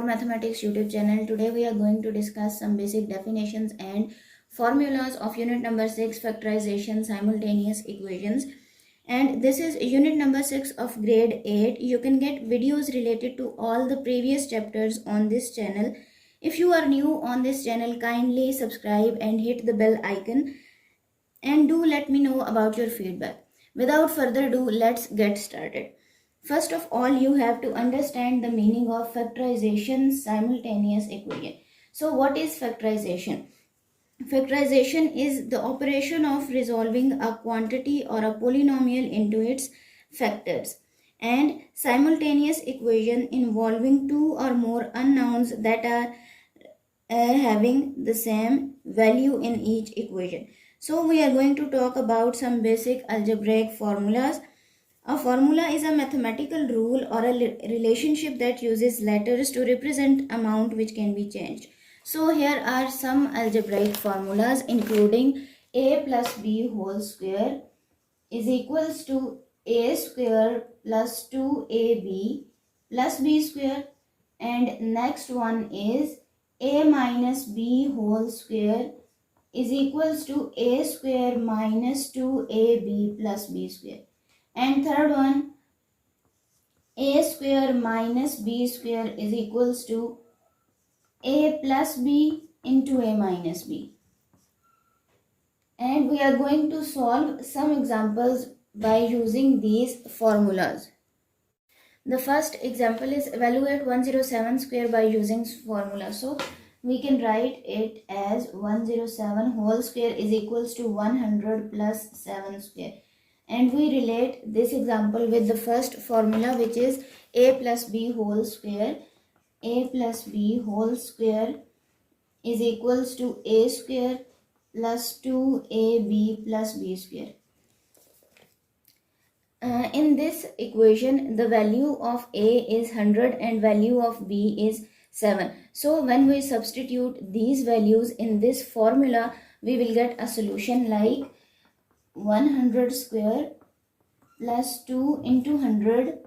more mathematics YouTube channel. Today we are going to discuss some basic definitions and formulas of unit number 6, factorization simultaneous equations. And this is unit number 6 of grade 8. You can get videos related to all the previous chapters on this channel. If you are new on this channel, kindly subscribe and hit the bell icon, and do let me know about your feedback. Without further ado, let's get started. First of all, you have to understand the meaning of factorization simultaneous equation. So what is factorization? Factorization is the operation of resolving a quantity or a polynomial into its factors, and simultaneous equation involving two or more unknowns that are having the same value in each equation. So we are going to talk about some basic algebraic formulas. A formula is a mathematical rule or a relationship that uses letters to represent amount which can be changed. So here are some algebraic formulas, including a plus b whole square is equals to a square plus 2ab plus b square, and next one is a minus b whole square is equals to a square minus 2ab plus b square. And third one, a square minus b square is equals to a plus b into a minus b. And we are going to solve some examples by using these formulas. The first example is evaluate 107 square by using formula. So we can write it as 107 whole square is equals to 100 plus 7 square. And we relate this example with the first formula, which is a plus b whole square. A plus b whole square is equals to a square plus 2ab plus b square. In this equation, the value of a is 100 and value of b is 7. So when we substitute these values in this formula, we will get a solution like 100 square plus 2 into 100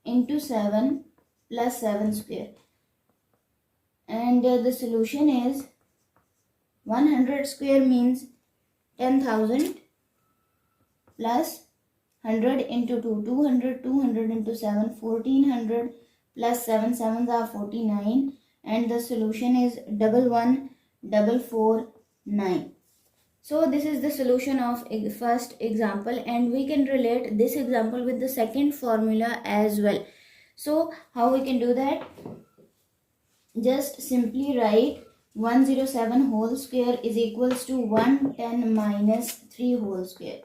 into 7 plus 7 square. And the solution is 100 square means 10,000 plus 100 into 2, 200, 200 into 7, 1400 plus 7, 7s are 49, and the solution is 11449. So this is the solution of first example, and we can relate this example with the second formula as well. So how we can do that? Just simply write 107 whole square is equals to 110 minus 3 whole square.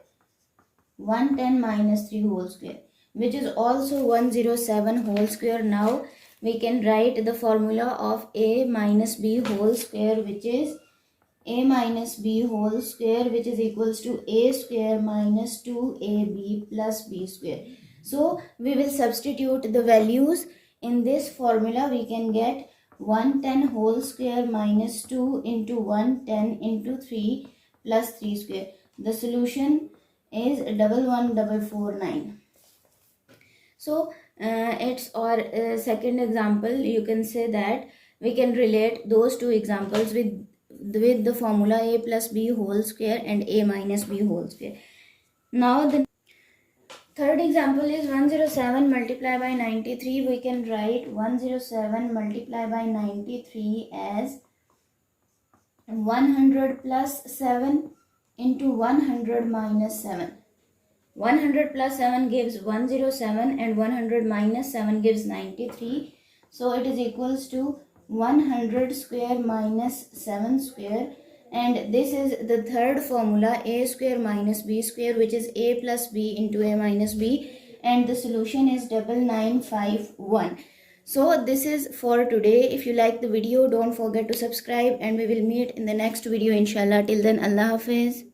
110 minus 3 whole square, which is also 107 whole square. Now we can write the formula of a minus b whole square, which is a minus b whole square, which is equals to a square minus 2ab plus b square. So we will substitute the values in this formula. We can get 110 whole square minus 2 into 110 into 3 plus 3 square. The solution is 11449. So it's our second example. You can say that we can relate those two examples with the formula a plus b whole square and a minus b whole square. Now the third example is 107 multiplied by 93. We can write 107 multiplied by 93 as 100 plus 7 into 100 minus 7. 100 plus 7 gives 107 and 100 minus 7 gives 93. So it is equals to 100 square minus 7 square, and this is the third formula, a square minus b square, which is a plus b into a minus b, and the solution is 9951. So this is for today. If you like the video, don't forget to subscribe, and we will meet in the next video inshallah. Till then, Allah Hafiz.